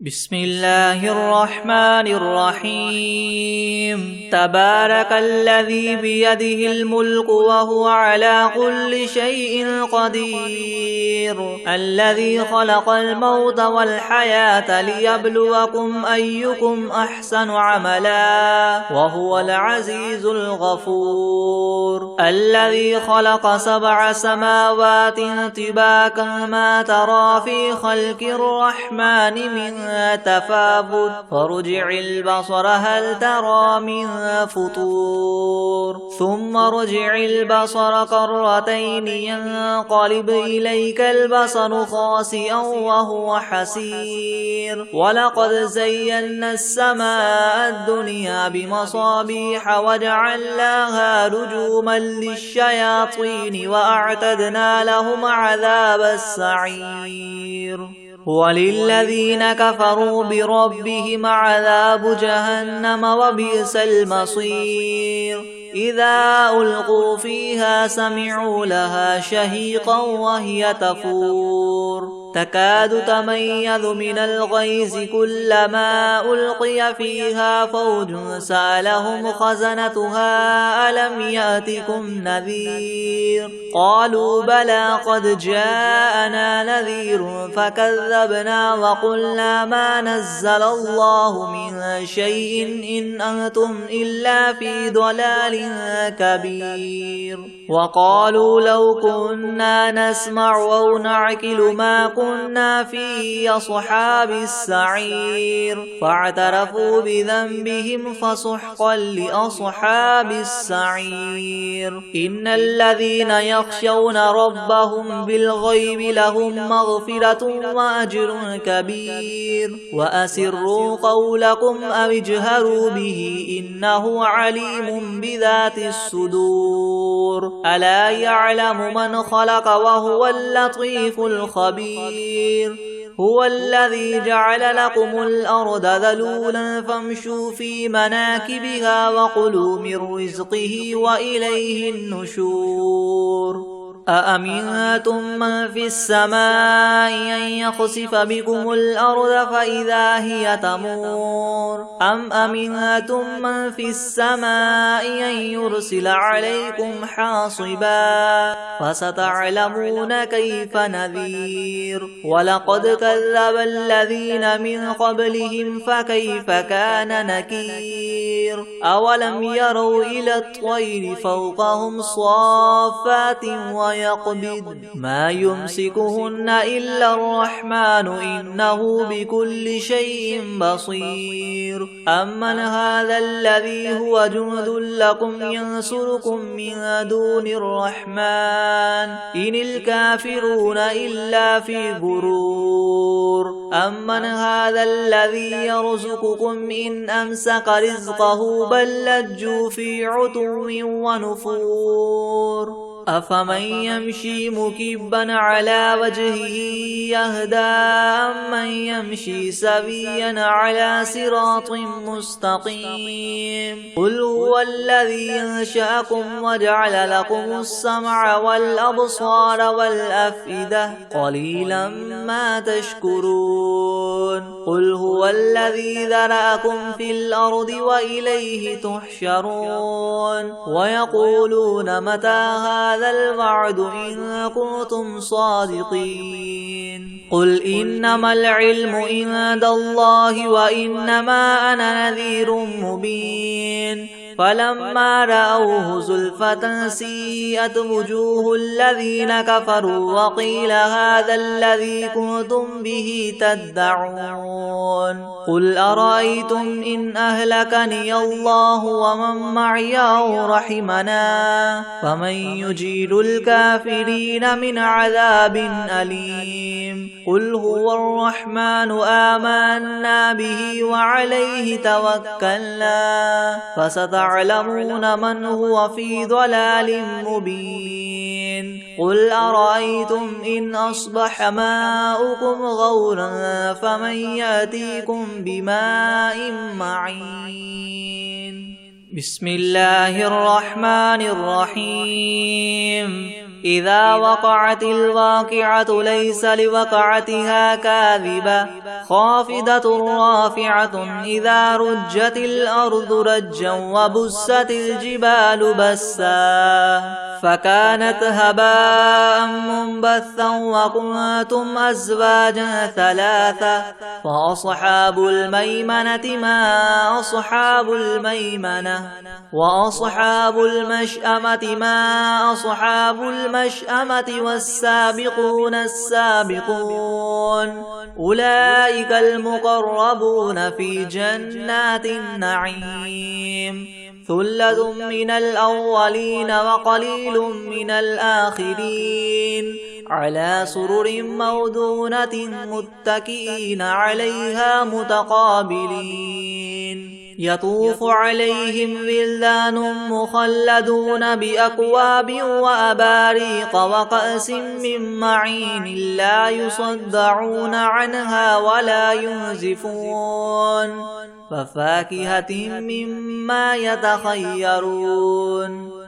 بسم الله الرحمن الرحيم تبارك الذي بيده الملك وهو على كل شيء قدير الذي خلق الموت والحياة ليبلوكم أيكم أحسن عملا وهو العزيز الغفور الذي خلق 7 سماوات طباقا ما ترى في خلق الرحمن من تفاوت فرجع البصر هل ترى من فطور ثم رجع البصر كرتين ينقلب إليك البصر خاسئا وهو حسير ولقد زينا السماء الدنيا بمصابيح وجعلناها رجوما للشياطين وأعتدنا لهم عذاب السعير وللذين كفروا بربهم عذاب جهنم وبئس المصير إذا ألقوا فيها سمعوا لها شهيقا وهي تفور تكاد تميز من الغيظ كلما ألقي فيها فوج سألهم خزنتها ألم يأتكم نذير قالوا بلى قد جاءنا نذير فكذبنا وقلنا ما نزل الله من شيء إن أنتم إلا في ضلال كبير وقالوا لو كنا نسمع أو نعقل ما كنا في أصحاب السعير فاعترفوا بذنبهم فسحقا لأصحاب السعير إن الذين يخشون ربهم بالغيب لهم مغفرة وأجر كبير وأسروا قولكم أو اجهروا به إنه عليم بذات الصدور ألا يعلم من خلق وهو اللطيف الخبير هو الذي جعل لكم الأرض ذلولا فامشوا في مناكبها وكلوا من رزقه وإليه النشور أأمنتم من في السماء أن يخسف بكم الأرض فإذا هي تمور أم أمنتم من في السماء أن يرسل عليكم حاصبا فستعلمون كيف نذير ولقد كذب الذين من قبلهم فكيف كان نكير أولم يروا إلى الطير فوقهم صافات ويقبض ما يمسكهن إلا الرحمن إنه بكل شيء بصير أمن هذا الذي هو جند لكم ينصركم من دون الرحمن إن الكافرون إلا في غرور أمن هذا الذي يرزقكم إن أمسك رزقه بل لجوا في عتو ونفور أفمن يمشي مكبا على وجهه يهدى أمن يمشي سويا على صراط مستقيم قل هو الذي أنشأكم وجعل لكم السمع والأبصار والأفئدة قليلا ما تشكرون قل هو الذي ذرأكم في الأرض وإليه تحشرون ويقولون متى هذا الوعد إن كنتم صادقين قل إنما العلم عند الله وإنما أنا نذير مبين فلما رأوه زلفة سيئت وجوه الذين كفروا وقيل هذا الذي كنتم به تدعون قل أرأيتم إن أهلكني الله ومن معي أو رحمنا فمن يجير الكافرين من عذاب أليم قل هو الرحمن آمنا به وعليه توكلنا فستعلمون من هو في ضلال مبين قل أرأيتم إن أصبح ماؤكم غورا فمن يأتيكم بماء معين بسم الله الرحمن الرحيم إذا وقعت الواقعة ليس لوقعتها كاذبة خافضة رافعة إذا رجت الأرض رجا وبست الجبال بسا فكانت هباء منبثا وكنتم أزواجا ثلاثة فأصحاب الميمنة ما أصحاب الميمنة وأصحاب المشأمة ما أصحاب المشأمة والسابقون السابقون أولئك المقربون في جنات النعيم ثلة من الأولين وقليل من الآخرين على سرر موضونة متكئين عليها متقابلين يطوف عليهم ولدان مخلدون بأكواب وأباريق وكأس من معين لا يصدعون عنها ولا ينزفون وفاكهة مما يتخيرون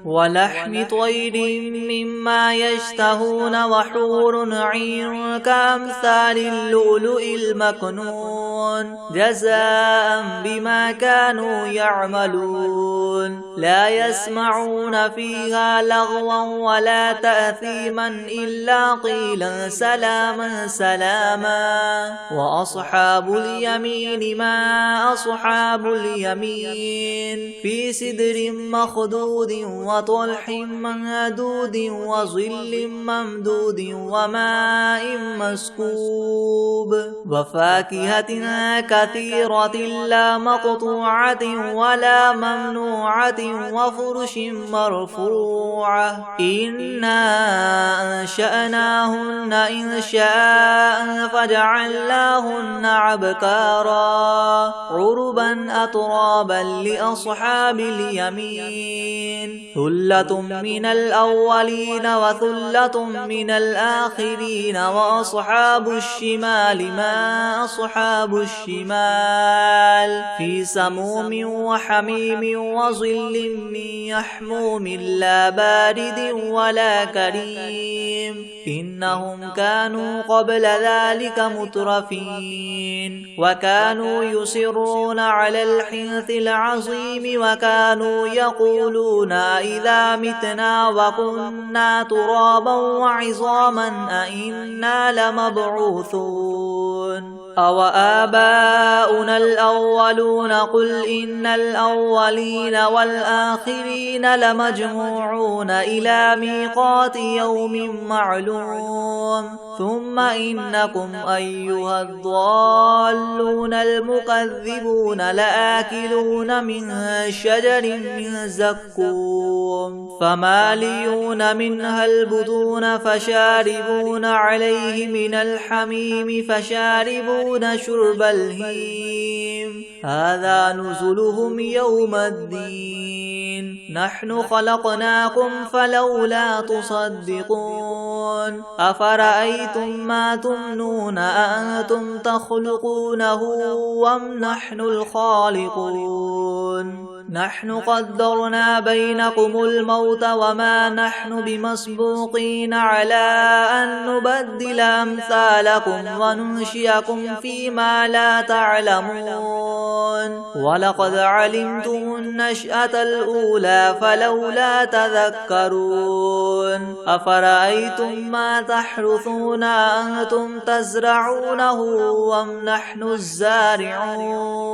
ولحم طير مما يشتهون وحور عين كأمثال اللؤلؤ المكنون جزاء بما كانوا يعملون لا يسمعون فيها لغوا ولا تأثيما إلا قيلا سلاما سلاما وأصحاب اليمين ما أصحاب اليمين في سدر مخدود وطلح منضود وظل ممدود وماء مسكوب وفاكهة كثيرة لا مقطوعة ولا ممنوعة وفرش مرفوعة إنا أنشأناهن إنشاء فجعلناهن عبكارا عربا أترابا لأصحاب اليمين ثلة من الأولين وثلة من الآخرين وأصحاب الشمال ما أصحاب الشمال في سموم وحميم وظل من يحموم لا بارد ولا كريم إنهم كانوا قبل ذلك مترفين وكانوا يصرون على الحنث العظيم وكانوا يقولون إذا متنا وكنا ترابا وعظاما أئنا لمبعوثون أو آباؤنا الأولون قل إن الأولين والآخرين لمجموعون إلى ميقات يوم معلوم ثم إنكم أيها الضالون المكذبون لآكلون من شجر من زقوم فماليون منها البطون فشاربون عليه من الحميم فشاربون شرب الهيم هذا نزلهم يوم الدين نحن خلقناكم فلولا تصدقون أفرأيتم ما تمنون أأنتم تخلقونه أم نحن الخالقون نحن قدرنا بينكم الموت وما نحن بمسبوقين على أن نبدل أمثالكم وننشئكم فيما لا تعلمون ولقد علمتم النشأة الأولى فلولا تذكرون أفرأيتم ما تحرثون أنتم تزرعونه أم نحن الزارعون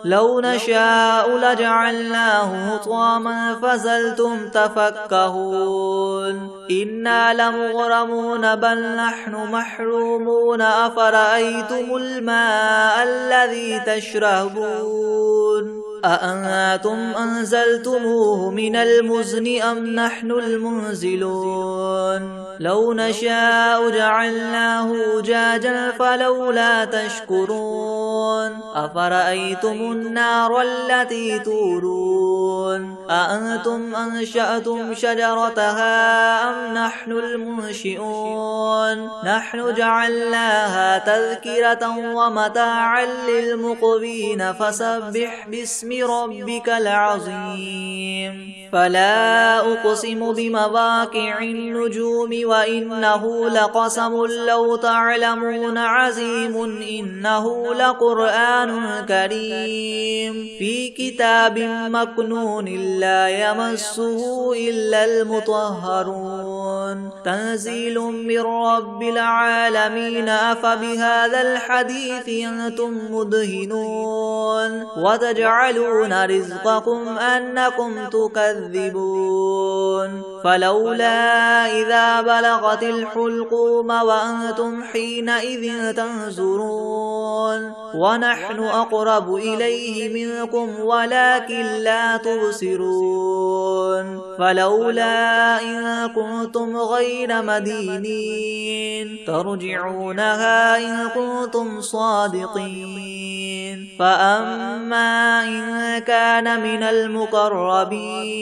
لو نشاء لجعلناه حطاما فظلتم تفكهون إنا لمغرمون بل نحن محرومون أفرأيتم الماء الذي تشربون أأنتم أنزلتموه من المزن أم نحن المنزلون لو نشاء جعلناه أجاجا فلولا تشكرون أفرأيتم النار التي تورون أأنتم أنشأتم شجرتها أم نحن المنشئون نحن جعلناها تذكرة ومتاعا للمقوين فسبح باسم باسم ربك العظيم فلا أقسم بمواقع النجوم وإنه لقسم لو تعلمون عظيم إنه لقرآن كريم في كتاب مكنون لا يمسه إلا المطهرون تنزيل من رب العالمين أفبهذا الحديث أنتم مدهنون وتجعلون رزقكم أنكم تكذبون فلولا إذا بلغت الحلقوم وأنتم حينئذ تنظرون ونحن أقرب إليه منكم ولكن لا تبصرون فلولا إن كنتم غير مدينين ترجعونها إن كنتم صادقين فأما إن كان من المقربين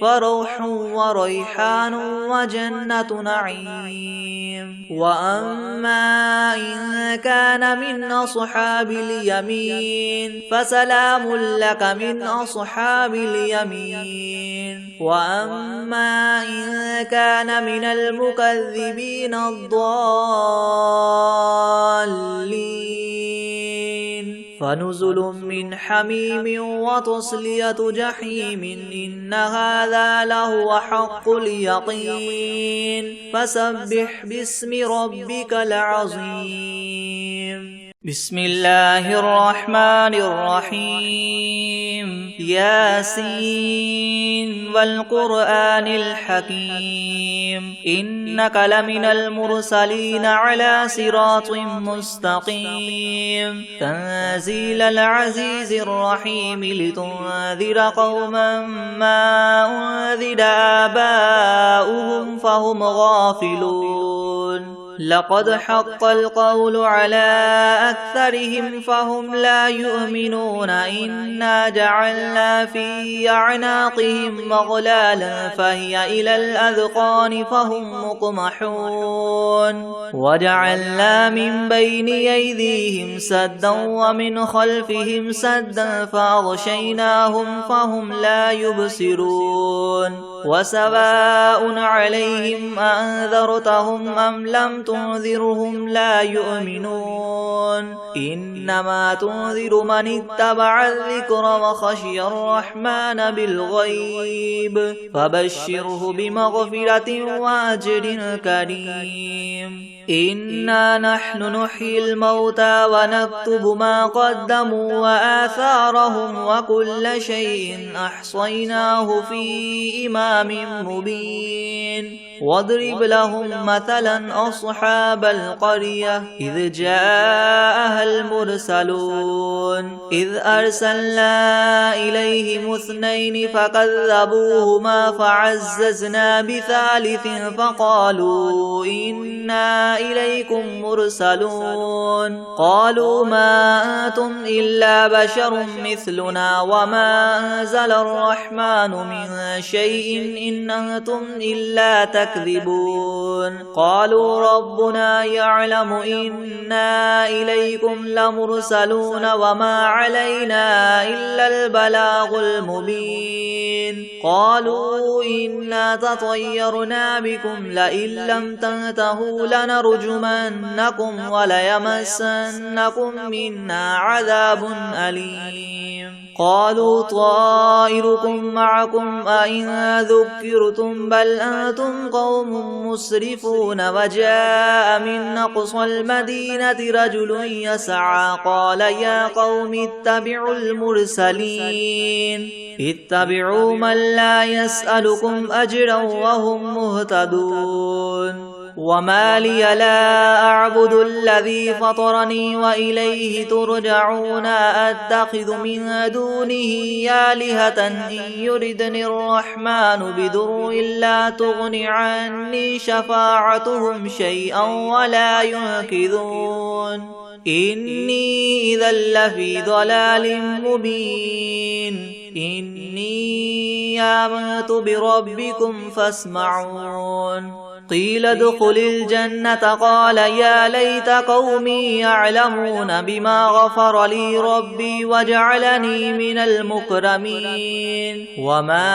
فروح وريحان وجنة نعيم وأما إن كان من أصحاب اليمين فسلام لك من أصحاب اليمين وأما إن كان من المكذبين الضالين فنزل من حميم وتصلية جحيم إن هذا لهو حق اليقين فسبح باسم ربك العظيم بسم الله الرحمن الرحيم ياسين والقرآن الحكيم إنك لمن المرسلين على صراط مستقيم تنزيل العزيز الرحيم لتنذر قوما ما أنذر آباؤهم فهم غافلون لقد حق القول على أكثرهم فهم لا يؤمنون إنا جعلنا في أعناقهم مغلالا فهي إلى الأذقان فهم مقمحون وجعلنا من بين أيديهم سدا ومن خلفهم سدا فأغشيناهم فهم لا يبصرون وسواء عليهم أنذرتهم أم لم تنذرهم لا يؤمنون إنما تنذر من اتبع الذكر وخشي الرحمن بالغيب فبشره بمغفرة وأجر كريم إنا نحن نحيي الموتى ونكتب ما قدموا وآثارهم وكل شيء أحصيناه في إمام مبين واضرب لهم مثلا أصحاب القرية إذ جاءها المرسلون إذ أرسلنا إليهم اثنين فكذبوهما فعززنا بثالث فقالوا إنا إليكم مرسلون قالوا ما أنتم إلا بشر مثلنا وما أنزل الرحمن من شيء إن أنتم إلا تكذبون قالوا ربنا يعلم إنا إليكم لمرسلون وما علينا إلا البلاغ المبين قالوا إنا تطيرنا بكم لئن لم تنتهوا لنرجمنكم وليمسنكم منا عذاب أليم قالوا طائركم معكم أئن ذكرتم بل أنتم قوم مسرفون وجاء من أقصى المدينة رجل يسعى قال يا قوم اتبعوا المرسلين اتبعوا من لا يسألكم أجرا وهم مهتدون وما لي لا أعبد الذي فطرني وإليه ترجعون أتخذ من دونه آلهة إن يردني الرحمن بضر لا تغن عني شفاعتهم شيئا ولا ينقذون إني إذا لفي ضلال مبين إني آمنت بربكم فاسمعون قيل ادخل الجنة قال يا ليت قومي يعلمون بما غفر لي ربي وجعلني من المكرمين وما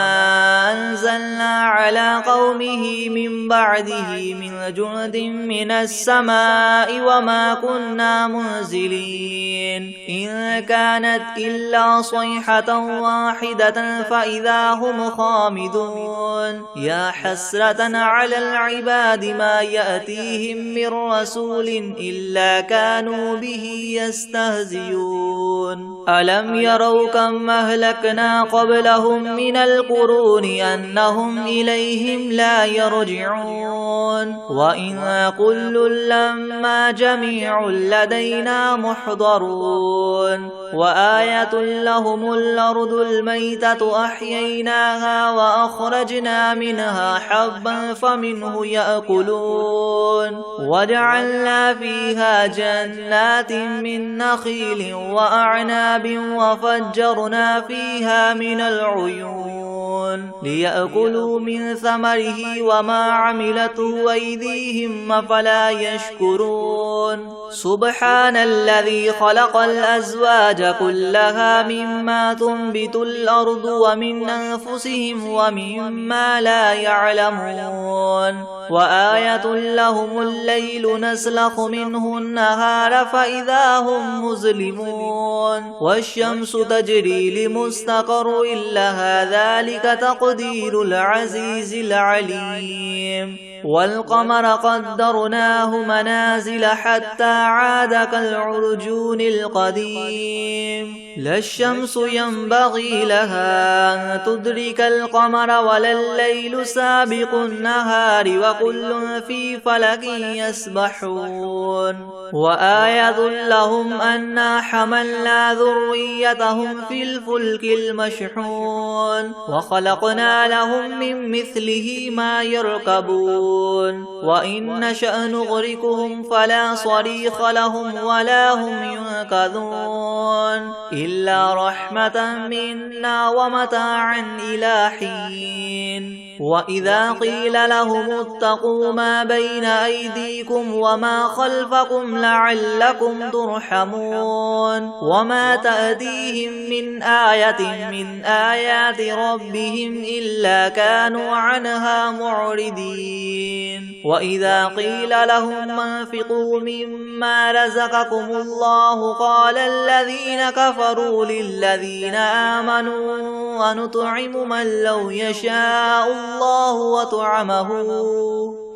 أنزلنا على قومه من بعده من جند من السماء وما كنا منزلين إن كانت إلا صيحة واحدة فإذا هم خامدون يا حسرة على العباد ما يأتيهم من رسول إلا كانوا به يستهزئون ألم يروا كم أهلكنا قبلهم من القرون أنهم إليهم لا يرجعون وإن كل لما جميع لدينا محضرون وآية لهم الأرض الميتة أحييناها وأخرجنا منها حبا فمنه يأكلون وجعلنا فيها جنات من نخيل وأعناب وفجرنا فيها من العيون ليأكلوا من ثمره وما عملته أيديهم أفلا يشكرون سبحان الذي خلق الأزواج كلها مما تنبت الأرض ومن أنفسهم ومما لا يعلمون وآية لهم الليل نسلخ منه النهار فإذا هم مظلمون والشمس تجري لمستقر لها ذلك تقدير العزيز العليم والقمر قدرناه منازل حتى عاد كالعرجون القديم لا الشمس ينبغي لها أن تدرك القمر ولا الليل سابق النهار وكل في فلك يسبحون وآية لهم أنا حملنا ذريتهم في الفلك المشحون وخلقنا لهم من مثله ما يركبون وإن نشأ نغرقهم فلا صريخ لهم ولا هم ينقذون إلا رحمة منا ومتاعا إلى حين وإذا قيل لهم اتقوا ما بين أيديكم وما خلفكم لعلكم ترحمون وما تأتيهم من آية من آيات ربهم إلا كانوا عنها معرضين وإذا قيل لهم انفقوا مما رزقكم الله قال الذين كفروا للذين آمنوا ونطعم من لو يشاء الله وطعمه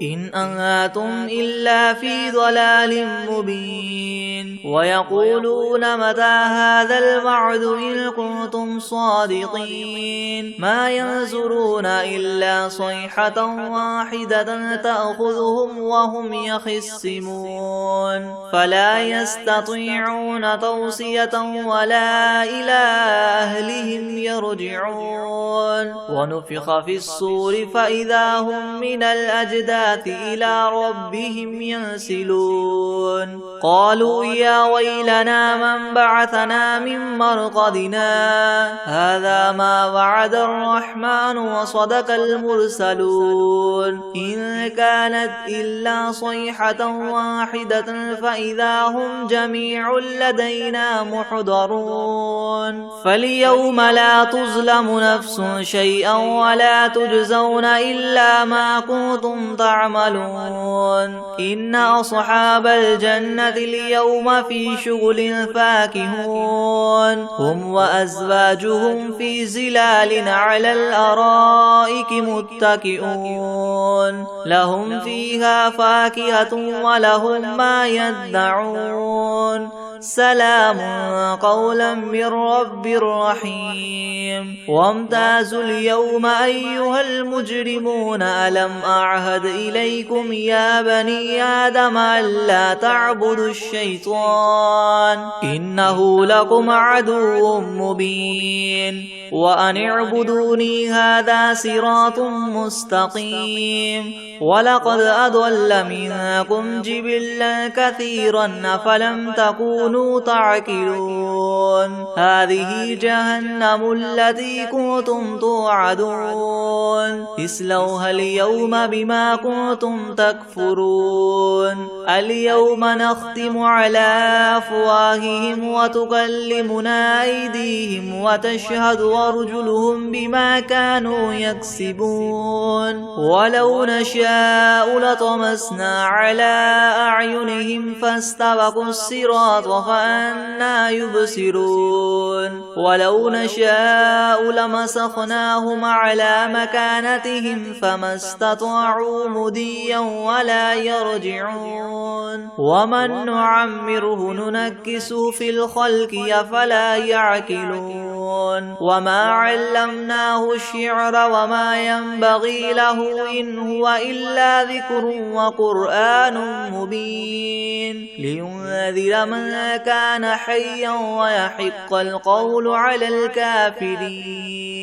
إن أنتم إلا في ضلال مبين ويقولون متى هذا الوعد إن كنتم صادقين ما ينظرون إلا صيحة واحدة تأخذهم وهم يخصمون فلا يستطيعون توصية ولا إلى أهلهم يرجعون ونفخ في الصور فإذا هم من الأجداث إلى ربهم ينسلون قالوا يا ويلنا من بعثنا من مرقدنا هذا ما وعد الرحمن وصدق المرسلون إن كانت إلا صيحة واحدة فإذا هم جميع لدينا محضرون فاليوم لا تظلم نفس شيئا ولا تجزون إلا ما كنتم تعملون إن أصحاب الجنة اليوم في شغل فاكهون هم وأزواجهم في زلال على الأرائك متكئون لهم فيها فاكهة ولهم ما يدعون سلام قولا من رب رحيم وامتازوا اليوم أيها المجرمون ألم أعهد إليكم يا بني آدم ألا تعبدوا الشيطان إنه لكم عدو مبين وأن اعبدوني هذا صراط مستقيم ولقد أضل منكم جبلا كثيرا أفلم تكونوا تكونوا تعقلون هذه جهنم التي كنتم توعدون اصلوها اليوم بما كنتم تكفرون اليوم نختم على أفواههم وتكلمنا أيديهم وتشهد أرجلهم بما كانوا يكسبون ولو نشاء لطمسنا على أعينهم فاستبقوا الصراط فأنى يبصرون ولو نشاء لمسخناهم على مكانتهم فما استطاعوا مضيا ولا يرجعون ومن نعمره ننكس في الخلق أفلا يعقلون وما علمناه الشعر وما ينبغي له إن هو إلا ذكر وقرآن مبين لينذر من كان حيا ويحق القول على الكافرين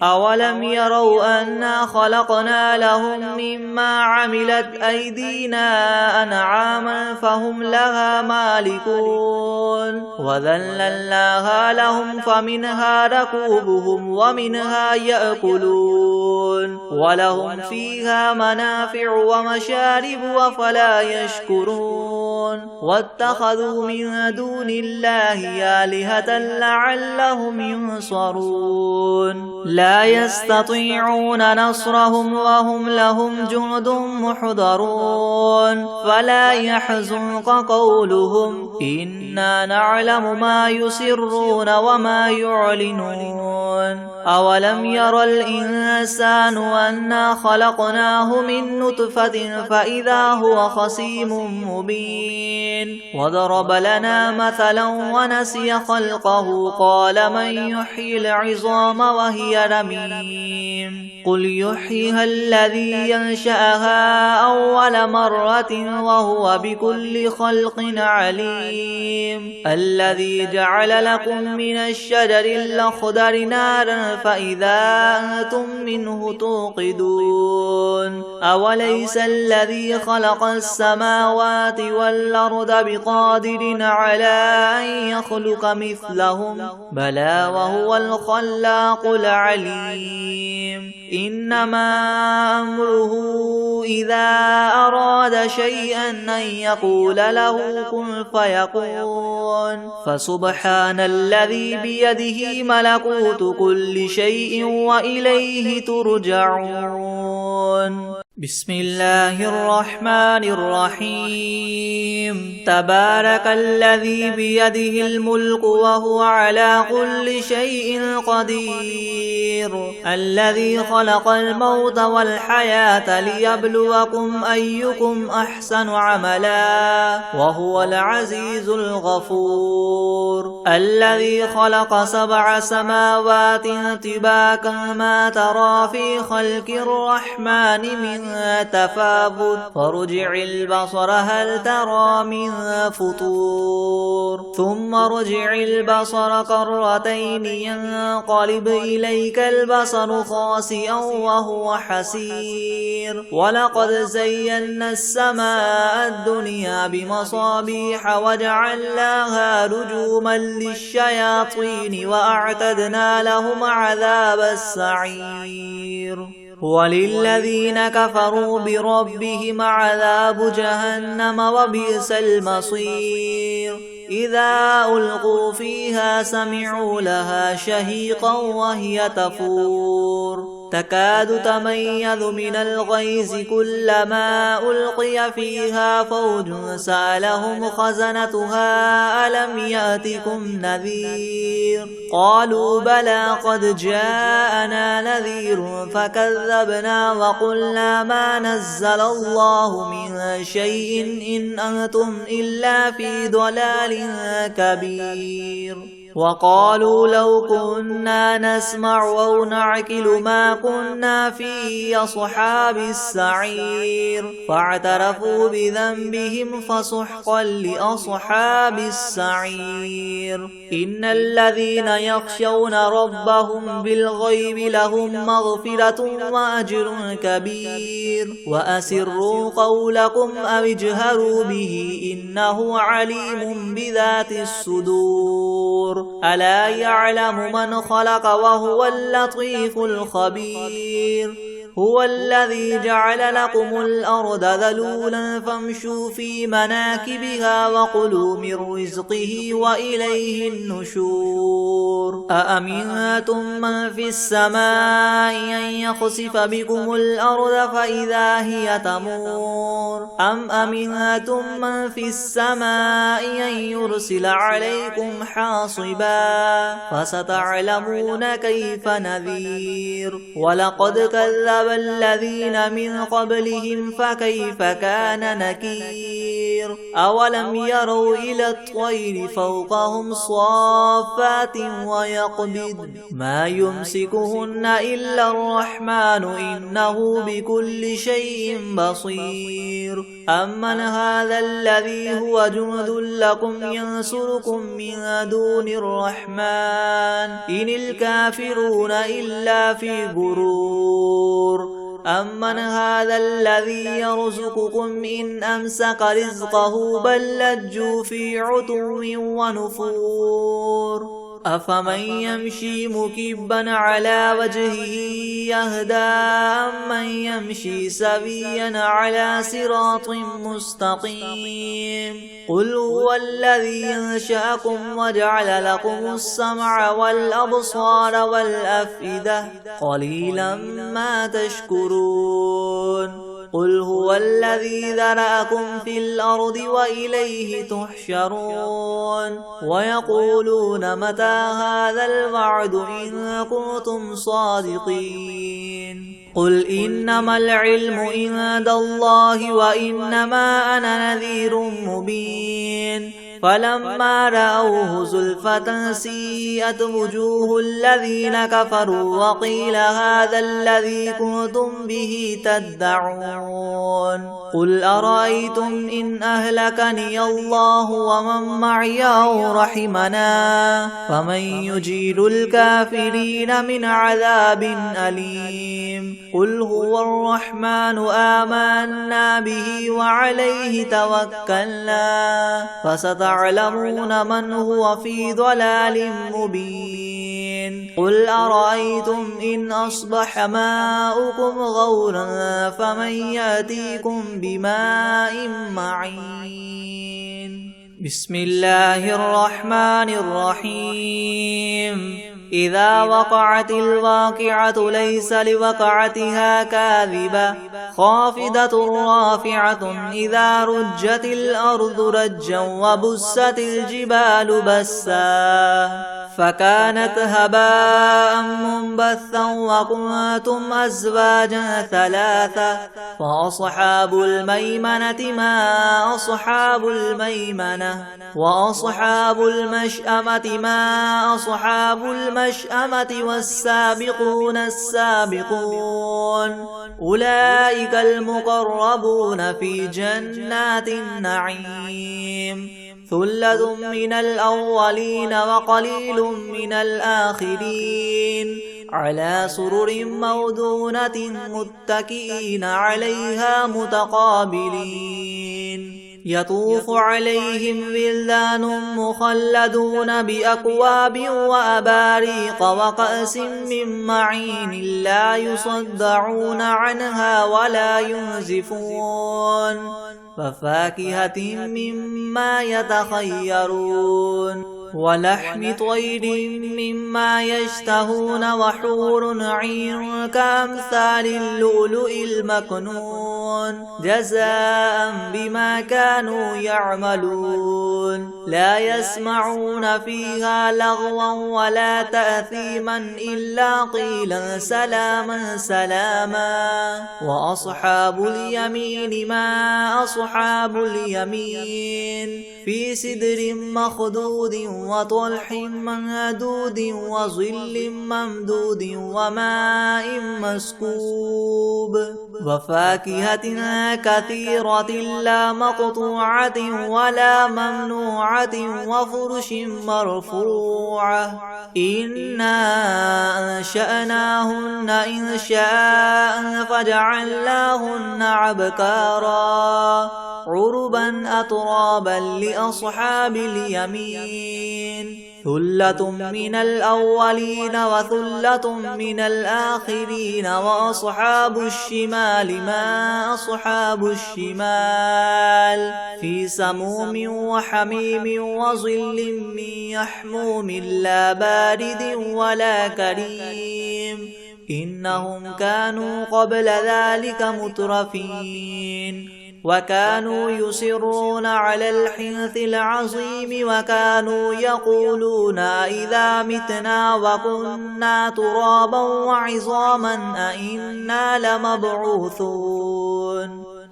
أولم يروا أنا خلقنا لهم مما عملت أيدينا أنعاما فهم لها مالكون وذللناها لهم فمنها ركوبهم ومنها يأكلون ولهم فيها منافع ومشارب أفلا يشكرون واتخذوا من دون الله آلهة لعلهم ينصرون لا يستطيعون نصرهم وهم لهم جند محضرون فلا يحزنك قولهم إنا نعلم ما يسرون وما يعلنون أولم ير الإنسان أنا خلقناه من نطفة فإذا هو خصيم مبين وضرب لنا مثلا ونسي خلقه قال من يحيي العظام وهي رميم قل يحييها الذي ينشأها أول مرة وهو بكل خلق عليم الذي جعل لكم من الشجر الأخضر نارا فإذا أنتم منه توقدون أوليس الذي خلق السماوات والأرض بقادر على أن يخلق مثلهم بلى وهو الخلاق العليم إنما أمره إذا أراد شيئا أن يقول له كن فيكون فسبحان الذي بيده ملكوت كل شيء وإليه ترجعون بسم الله الرحمن الرحيم تبارك الذي بيده الملك وهو على كل شيء قدير الذي خلق الموت والحياة ليبلوكم أيكم أحسن عملا وهو العزيز الغفور الذي خلق 7 سماوات طباقا ما ترى في خلق الرحمن من تفاوت فرجع البصر هل ترى من فطور ثم رجع البصر كرتين ينقلب إليك البصر خاسئا وهو حسير ولقد زينا السماء الدنيا بمصابيح وجعلناها رجوما للشياطين وأعتدنا لهم عذاب السعير وللذين كفروا بربهم عذاب جهنم وبئس المصير إذا ألقوا فيها سمعوا لها شهيقا وهي تفور تكاد تميز من الغيظ كلما ألقي فيها فوج سألهم خزنتها ألم يأتكم نذير قالوا بلى قد جاءنا نذير فكذبنا وقلنا ما نزل الله من شيء إن أنتم إلا في ضلال كبير وقالوا لو كنا نسمع أو نعقل ما كنا في أصحاب السعير فاعترفوا بذنبهم فسحقا لأصحاب السعير إن الذين يخشون ربهم بالغيب لهم مغفرة وأجر كبير وأسروا قولكم أو اجهروا به إنه عليم بذات الصدور ألا يعلم من خلق وهو اللطيف الخبير هو الذي جعل لكم الأرض ذلولا فامشوا في مناكبها وكلوا من رزقه وإليه النشور أأمنتم من في السماء أن يخسف بكم الأرض فإذا هي تمور أم أمنتم من في السماء أن يرسل عليكم حاصبا فستعلمون كيف نذير ولقد كذب الذين من قبلهم فكيف كان نكير أولم يروا إلى الطير فوقهم صافات ويقبض ما يمسكهن إلا الرحمن إنه بكل شيء بصير أمن هذا الذي هو جند لكم ينصركم من دون الرحمن إن الكافرون إلا في غرور أمن هذا الذي يرزقكم إن أمسك رزقه بل لجوا في عتو ونفور أفمن يمشي مكبا على وجهه يهدى أمن يمشي سويا على صراط مستقيم قل هو الذي أنشأكم وجعل لكم السمع والأبصار والأفئدة قليلا ما تشكرون قل هو الذي ذرأكم في الأرض وإليه تحشرون ويقولون متى هذا الوعد إن كنتم صادقين قل إنما العلم عند الله وإنما أنا نذير مبين فلما رأوه زلفة سيئت وجوه الذين كفروا وقيل هذا الذي كنتم به تدعون قل أرأيتم إن أهلكني الله ومن معي أو رحمنا فمن يجير الكافرين من عذاب أليم قل هو الرحمن آمنا به وعليه توكلنا فستعلمون من هو في ضلال مبين قل أرأيتم إن أصبح ماؤكم غورا فمن يأتيكم بماء معين بسم الله الرحمن الرحيم إذا وقعت الواقعة ليس لوقعتها كاذبة خافضة رافعة إذا رجت الأرض رجا وبست الجبال بسا فكانت هباء منبثا وكنتم أزواجا ثلاثة فأصحاب الميمنة ما أصحاب الميمنة وأصحاب المشأمة ما أصحاب المشأمة والسابقون السابقون أولئك المقربون في جنات النعيم ثلة من الأولين وقليل من الآخرين على سرر موضونة متكئين عليها متقابلين يطوف عليهم ولدان مخلدون بأكواب وأباريق وكأس من معين لا يصدعون عنها ولا ينزفون وفاكهة مما يتخيرون ولحم طير مما يشتهون وحور عين كأمثال اللؤلؤ المكنون جزاء بما كانوا يعملون لا يسمعون فيها لغوا ولا تأثيما إلا قيلا سلاما سلاما وأصحاب اليمين ما أصحاب اليمين في سدر مخدود وطلح منضود وظل ممدود وماء مسكوب وفاكهة كثيرة لا مقطوعة ولا ممنوعة وفرش مرفوعة إنا أنشأناهن إنشاء فجعلناهن عبكارا عربا أترابا لأصحاب اليمين ثلة من الأولين وثلة من الآخرين وأصحاب الشمال ما أصحاب الشمال في سموم وحميم وظل من يحموم لا بارد ولا كريم إنهم كانوا قبل ذلك مترفين وكانوا يصرون على الحنث العظيم وكانوا يقولون إذا متنا وكنا ترابا وعظاما أئنا لمبعوثون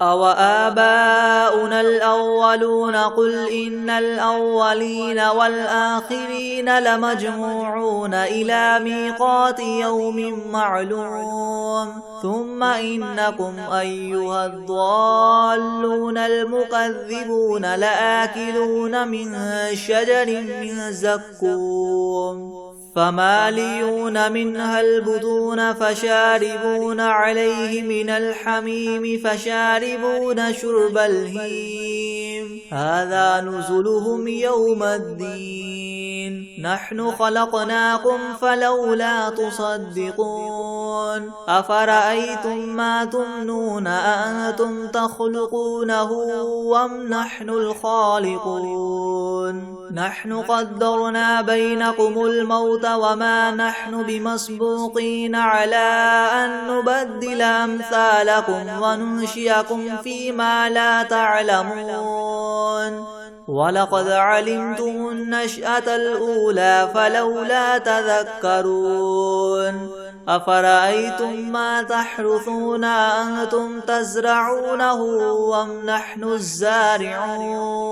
أو آباؤنا الأولون قل إن الأولين والآخرين لمجموعون إلى ميقات يوم معلوم ثم إنكم أيها الضالون المكذبون لآكلون من شجر من زقوم فماليون منها البطون فشاربون عليه من الحميم فشاربون شرب الهيم هذا نزلهم يوم الدين نحن خلقناكم فلولا تصدقون أفرأيتم ما تمنون أأنتم تخلقونه أم نحن الخالقون نحن قدرنا بينكم الموت وما نحن بمسبوقين على أن نبدل أمثالكم وننشئكم فيما لا تعلمون ولقد علمتم النشأة الأولى فلولا تذكرون أفرأيتم ما تحرثون أنتم تزرعونه أم نحن الزارعون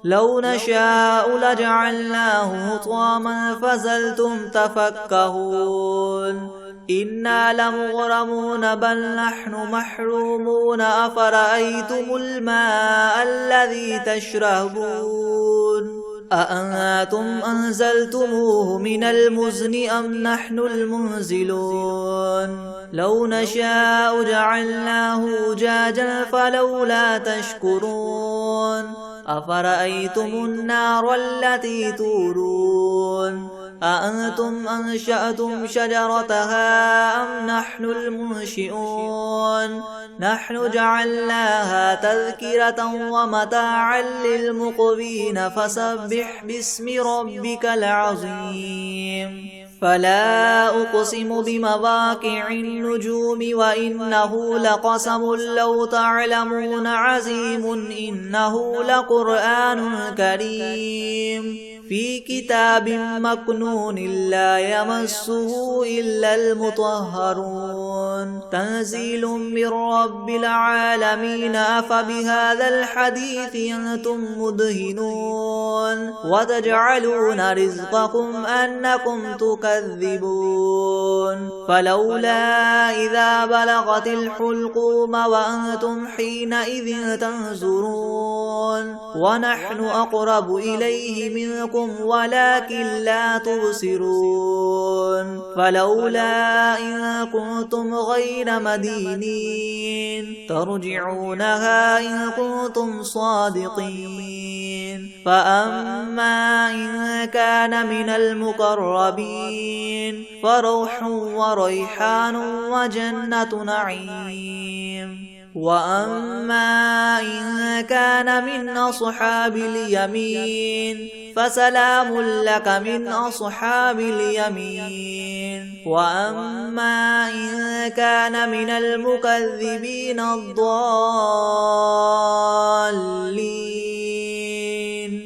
لو نشاء لجعلناه حطاما فظلتم تفكهون إنا لمغرمون بل نحن محرومون أفرأيتم الماء الذي تشربون أأنتم أنزلتموه من المزن أم نحن المنزلون لو نشاء جعلناه أجاجا فلولا تشكرون أفرأيتم النار التي تورون أأنتم أنشأتم شجرتها أم نحن المنشئون نحن جعلناها تذكرة ومتاعا للمقوين فسبح باسم ربك العظيم فلا أقسم بمواقع النجوم وإنه لقسم لو تعلمون عظيم إنه لقرآن كريم في كتاب مكنون لا يمسه إلا المطهرون تنزيل من رب العالمين أفبهذا الحديث أنتم مدهنون وتجعلون رزقكم أنكم تكذبون فلولا إذا بلغت الحلقوم وأنتم حينئذ تنظرون ونحن أقرب إليه منكم ولكن لا تبصرون فلولا إن كنتم غير مدينين ترجعونها إن كنتم صادقين فأما إن كان من المقربين فروح وريحان وجنة نعيم وأما إن كان من أصحاب اليمين فسلام لك من أصحاب اليمين وأما إن كان من المكذبين الضالين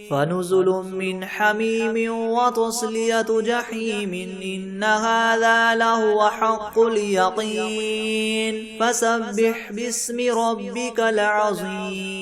فنزل من حميم وتصلية جحيم إن هذا لهو حق اليقين فسبح باسم ربك العظيم